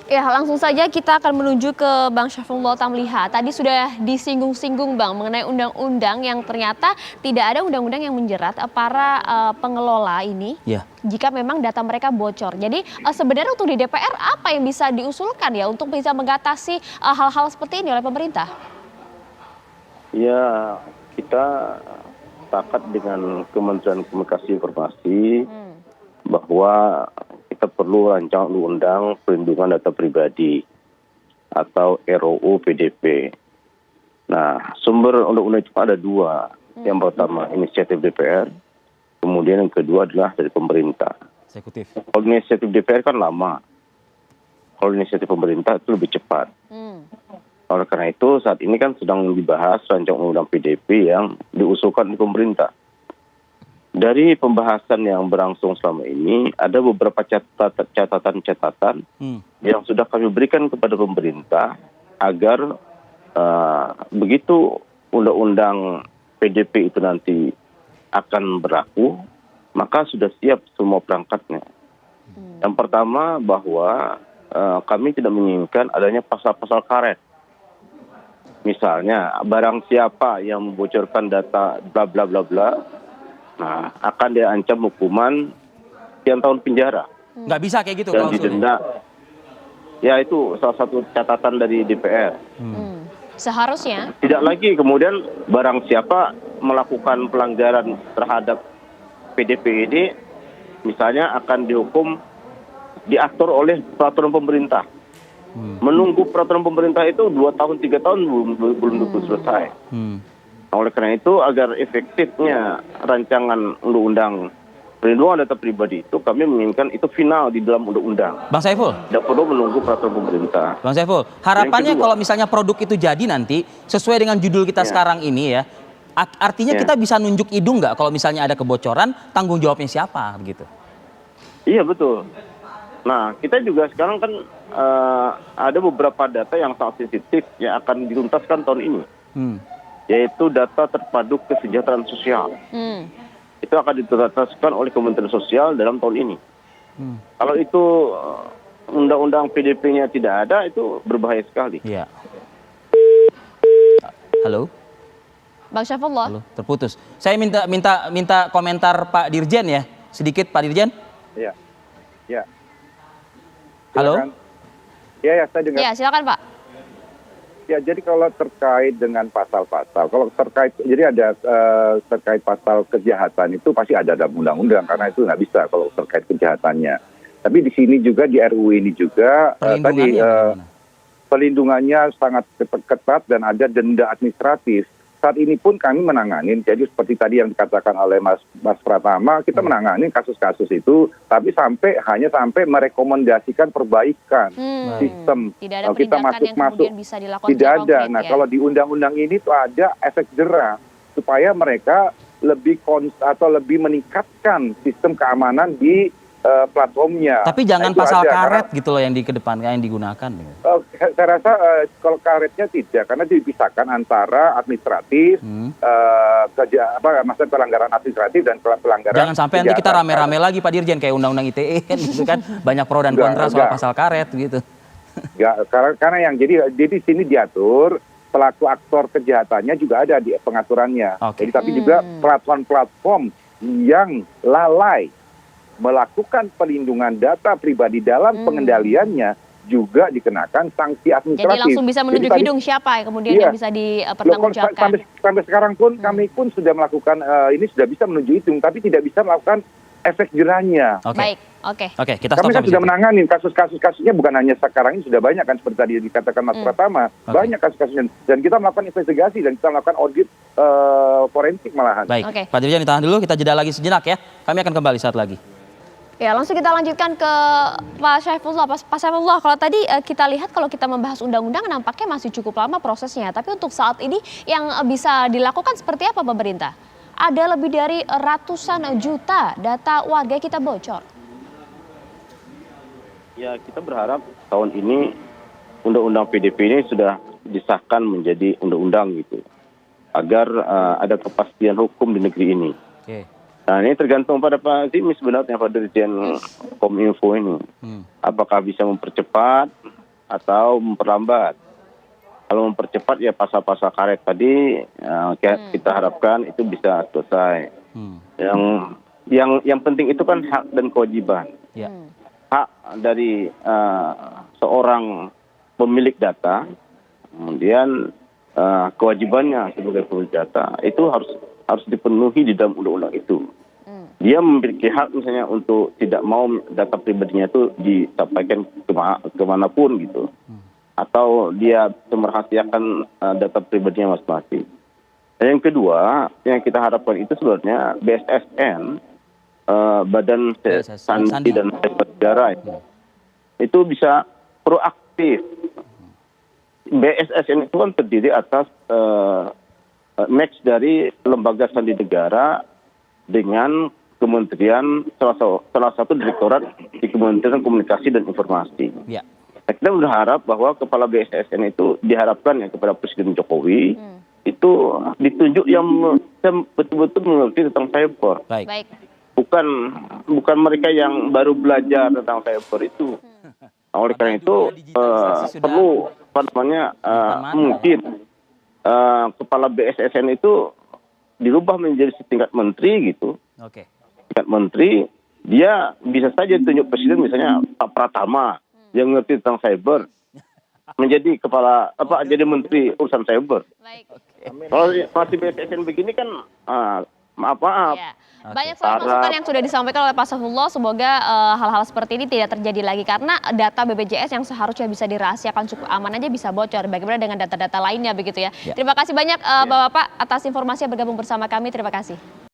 Ya, langsung saja kita akan menuju ke Bang Syafrullah Tamliha. Tadi sudah disinggung-singgung Bang mengenai undang-undang yang ternyata tidak ada undang-undang yang menjerat para pengelola ini jika memang data mereka bocor. Jadi sebenarnya untuk di DPR apa yang bisa diusulkan ya untuk bisa mengatasi hal-hal seperti ini oleh pemerintah? Ya, kita sepakat dengan Kementerian Komunikasi Informasi bahwa kita perlu rancang undang-undang perlindungan data pribadi atau RUU PDP. Nah, sumber undang-undang itu ada dua. Yang pertama inisiatif DPR, kemudian yang kedua adalah dari pemerintah. Eksekutif. Kalau inisiatif DPR kan lama, kalau inisiatif pemerintah itu lebih cepat. Oleh karena itu saat ini kan sedang dibahas rancang undang-undang PDP yang diusulkan di pemerintah. Dari pembahasan yang berlangsung selama ini, ada beberapa catatan-catatan yang sudah kami berikan kepada pemerintah agar begitu undang-undang PDP itu nanti akan berlaku, maka sudah siap semua perangkatnya. Yang pertama bahwa kami tidak menginginkan adanya pasal-pasal karet. Misalnya, barang siapa yang membocorkan data bla bla bla bla, nah, akan diancam hukuman sekian tahun penjara. Nggak bisa kayak gitu dan didenda. Ya, itu salah satu catatan dari DPR. Seharusnya. Tidak lagi kemudian barang siapa melakukan pelanggaran terhadap PDP ini, misalnya akan dihukum diatur oleh peraturan pemerintah. Menunggu peraturan pemerintah itu 2 tahun 3 tahun belum selesai. Oleh karena itu agar efektifnya rancangan undang-undang perlindungan data pribadi itu kami menginginkan itu final di dalam undang-undang. Bang Saiful. Tidak perlu menunggu peraturan pemerintah. Bang Saiful, harapannya kalau misalnya produk itu jadi nanti sesuai dengan judul kita sekarang ini ya, artinya kita bisa nunjuk hidung nggak kalau misalnya ada kebocoran, tanggung jawabnya siapa begitu? Iya betul. Nah, kita juga sekarang kan ada beberapa data yang sangat sensitif yang akan dituntaskan tahun ini. Yaitu data terpadu kesejahteraan sosial. Itu akan dituntaskan oleh Kementerian Sosial dalam tahun ini. Kalau itu undang-undang PDP-nya tidak ada, itu berbahaya sekali. Iya. Halo? Bang Syafrullah. Halo, terputus. Saya minta komentar Pak Dirjen ya, sedikit Pak Dirjen. Iya. Ya. Halo? Ya, saya dengar. Ya, silakan Pak. Ya, jadi kalau terkait dengan pasal-pasal, kalau jadi ada terkait pasal kejahatan itu pasti ada dalam undang-undang karena itu nggak bisa kalau terkait kejahatannya. Tapi di sini juga di RUU ini juga tadi pelindungannya sangat ketat dan ada denda administratif. Saat ini pun kami menangani, jadi seperti tadi yang dikatakan oleh Mas Pratama, kita menangani kasus-kasus itu, tapi hanya sampai merekomendasikan perbaikan sistem. Tidak ada kita yang kemudian bisa dilakukan tidak ada. Konkret, Nah, ya? kalau di undang-undang ini tuh ada efek jera supaya mereka lebih lebih meningkatkan sistem keamanan di platformnya. Tapi jangan itu pasal ada, karet gitu loh yang yang digunakan. Saya rasa kalau karetnya tidak, karena dipisahkan antara administratif, maksudnya pelanggaran administratif dan pelanggaran. Jangan sampai nanti kita rame-rame lagi Pak Dirjen kayak undang-undang ITE kan gitu kan, banyak pro dan kontra soal pasal karet gitu. Enggak, karena yang jadi di sini diatur pelaku aktor kejahatannya juga ada di pengaturannya. Jadi tapi juga platform-platform yang lalai melakukan pelindungan data pribadi dalam pengendaliannya juga dikenakan sanksi administratif. Jadi langsung bisa menunjuk hidung siapa yang kemudian yang bisa dipertanggungjawabkan. Sampai sekarang pun kami pun sudah melakukan ini sudah bisa menunjuk hidung, tapi tidak bisa melakukan efek jerahnya. Baik, oke. Kita kami kan sudah menangani kasusnya bukan hanya sekarang ini, sudah banyak kan seperti tadi dikatakan Mas Pratama, banyak kasus-kasusnya dan kita melakukan investigasi dan kita melakukan audit forensik malahan. Baik, Pak Dirjen ditahan dulu, kita jeda lagi sejenak ya. Kami akan kembali saat lagi. Ya, langsung kita lanjutkan ke Pak Syafrullah. Pak Syafrullah, kalau tadi kita lihat kalau kita membahas undang-undang nampaknya masih cukup lama prosesnya. Tapi untuk saat ini yang bisa dilakukan seperti apa pemerintah? Ada lebih dari ratusan juta data warga kita bocor. Ya, kita berharap tahun ini undang-undang PDP ini sudah disahkan menjadi undang-undang gitu. Agar ada kepastian hukum di negeri ini. Nah, ini tergantung pada Pak Zimi sebenarnya, Pak Dirjen Kominfo ini. Apakah bisa mempercepat atau memperlambat. Kalau mempercepat ya pasal-pasal karet tadi kita harapkan itu bisa selesai. Yang penting itu kan hak dan kewajiban. Hak dari seorang pemilik data, kemudian kewajibannya sebagai pemilik data itu harus dipenuhi di dalam undang-undang itu. Dia memiliki hak misalnya untuk tidak mau data pribadinya itu disampaikan kemanapun gitu. Atau dia merahasiakan data pribadinya masing-masing. Dan yang kedua, yang kita harapkan itu sebenarnya BSSN, Badan Sandi dan Cyber Negara itu bisa proaktif. BSSN itu kan terdiri atas match dari lembaga sandi negara dengan kementerian, salah satu direktorat di Kementerian Komunikasi dan Informasi. Ya. Kita berharap bahwa kepala BSSN itu diharapkan ya kepada Presiden Jokowi itu ditunjuk yang betul-betul mengerti tentang cyber. Baik. Bukan mereka yang baru belajar tentang cyber itu. Oleh karena itu perlu mungkin kepala BSSN itu dirubah menjadi setingkat menteri gitu. Oke. Tingkat menteri, dia bisa saja ditunjuk Presiden misalnya Pak Pratama yang ngerti tentang cyber menjadi jadi menteri urusan cyber. Baik. Kalau masih BSSN begini kan maaf. Ya. Banyak sekali masukan yang sudah disampaikan oleh Pak Saifullah. Semoga hal-hal seperti ini tidak terjadi lagi karena data BPJS yang seharusnya bisa dirahasiakan cukup aman aja bisa bocor. Bagaimana dengan data-data lainnya begitu ya. Terima kasih banyak Bapak-bapak atas informasi yang bergabung bersama kami. Terima kasih.